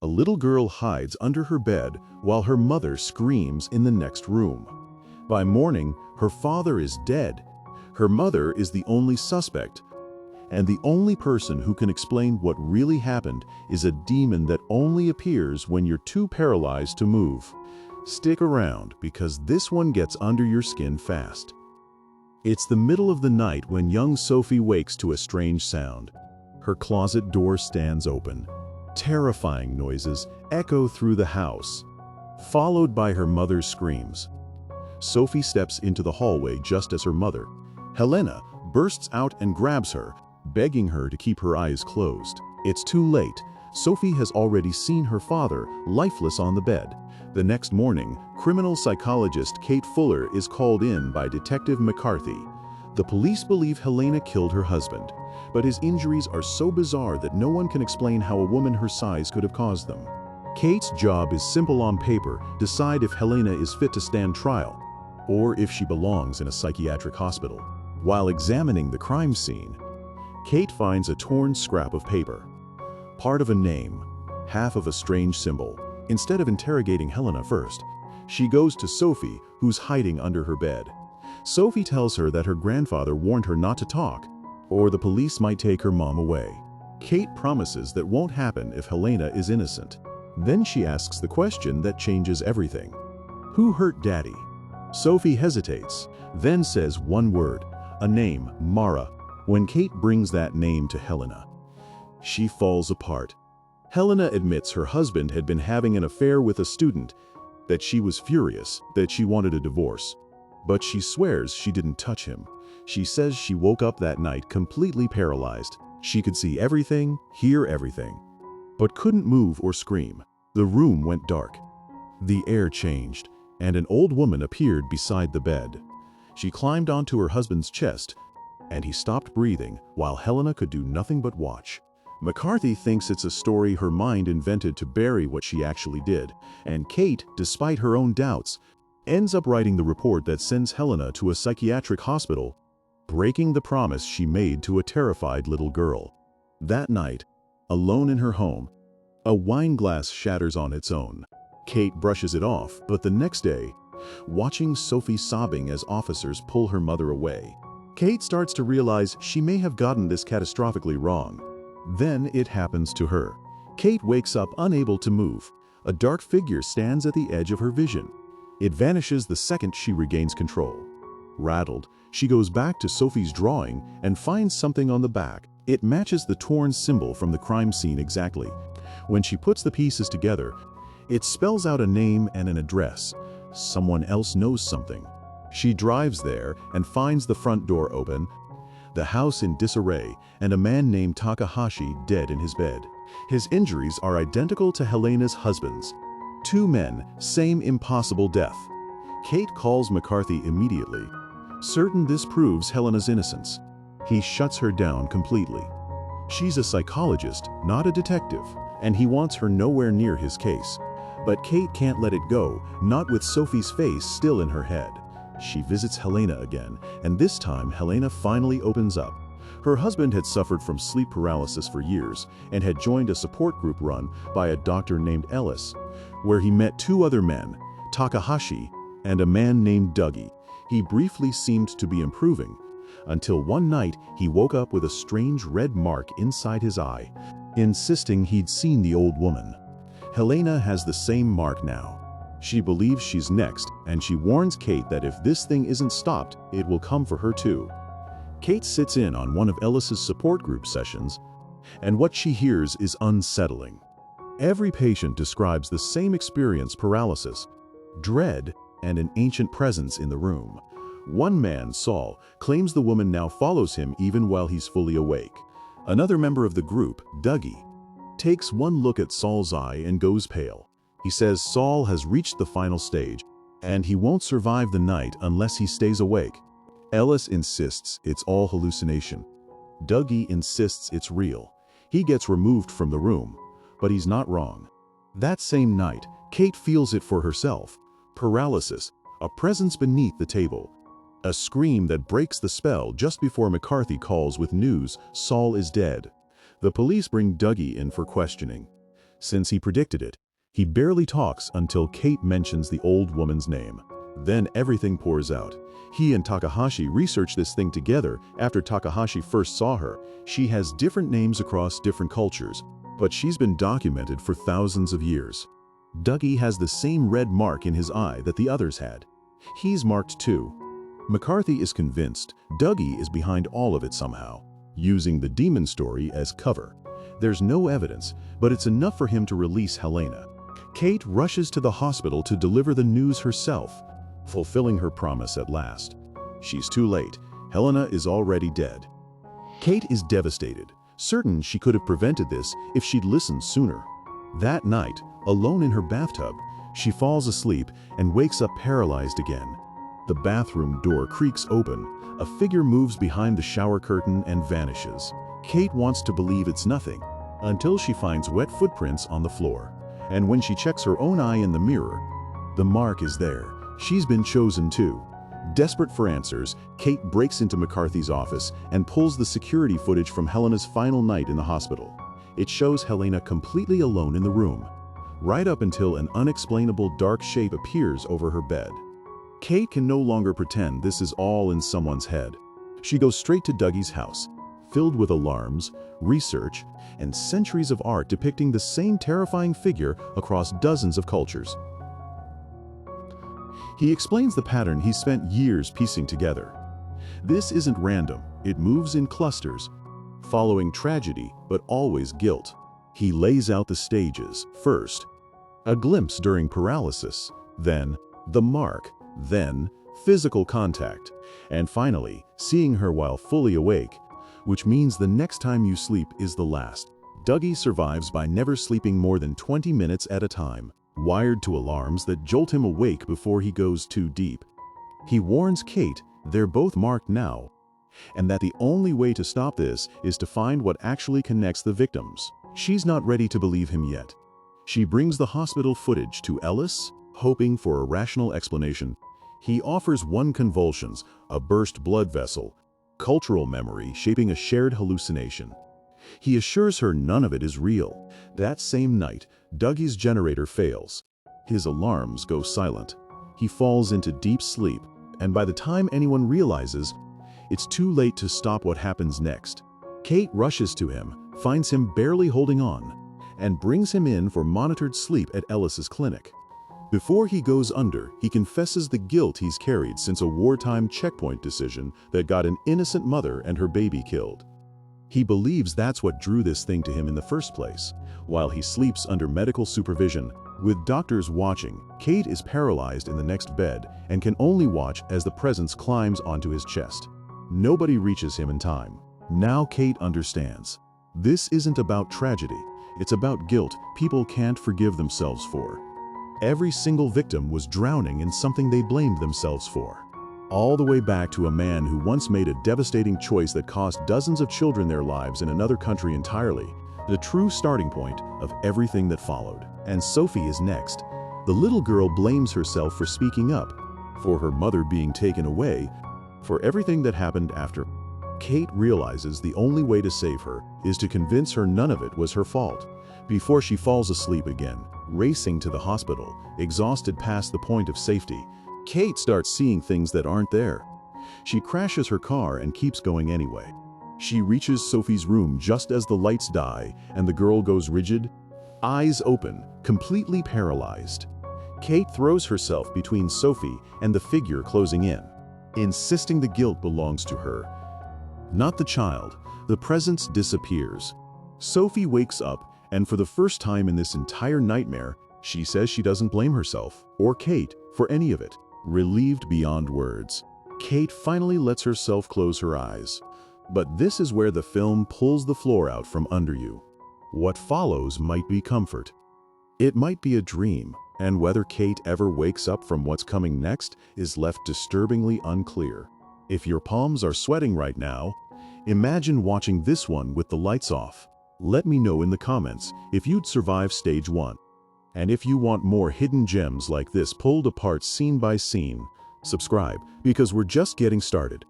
A little girl hides under her bed while her mother screams in the next room. By morning, her father is dead. Her mother is the only suspect, and the only person who can explain what really happened is a demon that only appears when you're too paralyzed to move. Stick around, because this one gets under your skin fast. It's the middle of the night when young Sophie wakes to a strange sound. Her closet door stands open. Terrifying noises echo through the house, followed by her mother's screams. Sophie steps into the hallway just as her mother, Helena, bursts out and grabs her, begging her to keep her eyes closed. It's too late. Sophie has already seen her father, lifeless on the bed. The next morning, criminal psychologist Kate Fuller is called in by Detective McCarthy. The police believe Helena killed her husband, but his injuries are so bizarre that no one can explain how a woman her size could have caused them. Kate's job is simple on paper: decide if Helena is fit to stand trial, or if she belongs in a psychiatric hospital. While examining the crime scene, Kate finds a torn scrap of paper. Part of a name, half of a strange symbol. Instead of interrogating Helena first, she goes to Sophie, who's hiding under her bed. Sophie tells her that her grandfather warned her not to talk, or the police might take her mom away. Kate promises that won't happen if Helena is innocent. Then she asks the question that changes everything. Who hurt Daddy? Sophie hesitates, then says one word, a name, Mara. When Kate brings that name to Helena, she falls apart. Helena admits her husband had been having an affair with a student, that she was furious, that she wanted a divorce. But she swears she didn't touch him. She says she woke up that night completely paralyzed. She could see everything, hear everything, but couldn't move or scream. The room went dark. The air changed, and an old woman appeared beside the bed. She climbed onto her husband's chest, and he stopped breathing while Helena could do nothing but watch. McCarthy thinks it's a story her mind invented to bury what she actually did, and Kate, despite her own doubts, ends up writing the report that sends Helena to a psychiatric hospital, breaking the promise she made to a terrified little girl. That night, alone in her home, a wine glass shatters on its own. Kate brushes it off, but the next day, watching Sophie sobbing as officers pull her mother away, Kate starts to realize she may have gotten this catastrophically wrong. Then it happens to her. Kate wakes up unable to move. A dark figure stands at the edge of her vision. It vanishes the second she regains control. Rattled, she goes back to Sophie's drawing and finds something on the back. It matches the torn symbol from the crime scene exactly. When she puts the pieces together, it spells out a name and an address. Someone else knows something. She drives there and finds the front door open, the house in disarray, and a man named Takahashi dead in his bed. His injuries are identical to Helena's husband's. Two men, same impossible death. Kate calls McCarthy immediately, certain this proves Helena's innocence. He shuts her down completely. She's a psychologist, not a detective, and he wants her nowhere near his case. But Kate can't let it go, not with Sophie's face still in her head. She visits Helena again, and this time Helena finally opens up. Her husband had suffered from sleep paralysis for years and had joined a support group run by a doctor named Ellis, where he met two other men, Takahashi and a man named Dougie. He briefly seemed to be improving, until one night he woke up with a strange red mark inside his eye, insisting he'd seen the old woman. Helena has the same mark now. She believes she's next, and she warns Kate that if this thing isn't stopped, it will come for her too. Kate sits in on one of Ellis's support group sessions, and what she hears is unsettling. Every patient describes the same experience: paralysis, dread, and an ancient presence in the room. One man, Saul, claims the woman now follows him even while he's fully awake. Another member of the group, Dougie, takes one look at Saul's eye and goes pale. He says Saul has reached the final stage, and he won't survive the night unless he stays awake. Ellis insists it's all hallucination. Dougie insists it's real. He gets removed from the room, but he's not wrong. That same night, Kate feels it for herself. Paralysis, a presence beneath the table. A scream that breaks the spell just before McCarthy calls with news Saul is dead. The police bring Dougie in for questioning. since he predicted it. He barely talks until Kate mentions the old woman's name. Then everything pours out. He and Takahashi research this thing together after Takahashi first saw her. She has different names across different cultures, but she's been documented for thousands of years. Dougie has the same red mark in his eye that the others had. He's marked too. McCarthy is convinced Dougie is behind all of it somehow, using the demon story as cover. There's no evidence, but it's enough for him to release Helena. Kate rushes to the hospital to deliver the news herself, fulfilling her promise at last. She's too late. Helena is already dead. Kate is devastated, certain she could have prevented this if she'd listened sooner. That night, alone in her bathtub, she falls asleep and wakes up paralyzed again. The bathroom door creaks open. A figure moves behind the shower curtain and vanishes. Kate wants to believe it's nothing, until she finds wet footprints on the floor. And when she checks her own eye in the mirror, the mark is there. She's been chosen too. Desperate for answers, Kate breaks into McCarthy's office and pulls the security footage from Helena's final night in the hospital. It shows Helena completely alone in the room, right up until an unexplainable dark shape appears over her bed. Kate can no longer pretend this is all in someone's head. She goes straight to Dougie's house, filled with alarms, research, and centuries of art depicting the same terrifying figure across dozens of cultures. He explains the pattern he spent years piecing together. This isn't random, it moves in clusters, following tragedy but always guilt. He lays out the stages. First, a glimpse during paralysis, then the mark, then physical contact, and finally, seeing her while fully awake, which means the next time you sleep is the last. Dougie survives by never sleeping more than 20 minutes at a time, wired to alarms that jolt him awake before he goes too deep. He warns Kate they're both marked now, and that the only way to stop this is to find what actually connects the victims. She's not ready to believe him yet. She brings the hospital footage to Ellis, hoping for a rational explanation. He offers one: convulsions, a burst blood vessel, cultural memory shaping a shared hallucination. He assures her none of it is real. That same night, Dougie's generator fails. His alarms go silent. He falls into deep sleep, and by the time anyone realizes, it's too late to stop what happens next. Kate rushes to him, finds him barely holding on, and brings him in for monitored sleep at Ellis's clinic. Before he goes under, he confesses the guilt he's carried since a wartime checkpoint decision that got an innocent mother and her baby killed. He believes that's what drew this thing to him in the first place. While he sleeps under medical supervision, with doctors watching, Kate is paralyzed in the next bed and can only watch as the presence climbs onto his chest. Nobody reaches him in time. Now Kate understands. This isn't about tragedy. It's about guilt people can't forgive themselves for. Every single victim was drowning in something they blamed themselves for. All the way back to a man who once made a devastating choice that cost dozens of children their lives in another country entirely, the true starting point of everything that followed. And Sophie is next. The little girl blames herself for speaking up, for her mother being taken away, for everything that happened after. Kate realizes the only way to save her is to convince her none of it was her fault. Before she falls asleep again, racing to the hospital, exhausted past the point of safety, Kate starts seeing things that aren't there. She crashes her car and keeps going anyway. She reaches Sophie's room just as the lights die and the girl goes rigid, eyes open, completely paralyzed. Kate throws herself between Sophie and the figure closing in, insisting the guilt belongs to her. Not the child. The presence disappears. Sophie wakes up, and for the first time in this entire nightmare, she says she doesn't blame herself or Kate for any of it. Relieved beyond words, Kate finally lets herself close her eyes. But this is where the film pulls the floor out from under you. What follows might be comfort. It might be a dream, and whether Kate ever wakes up from what's coming next is left disturbingly unclear. If your palms are sweating right now, imagine watching this one with the lights off. Let me know in the comments if you'd survive stage 1. And if you want more hidden gems like this pulled apart scene by scene, subscribe because we're just getting started.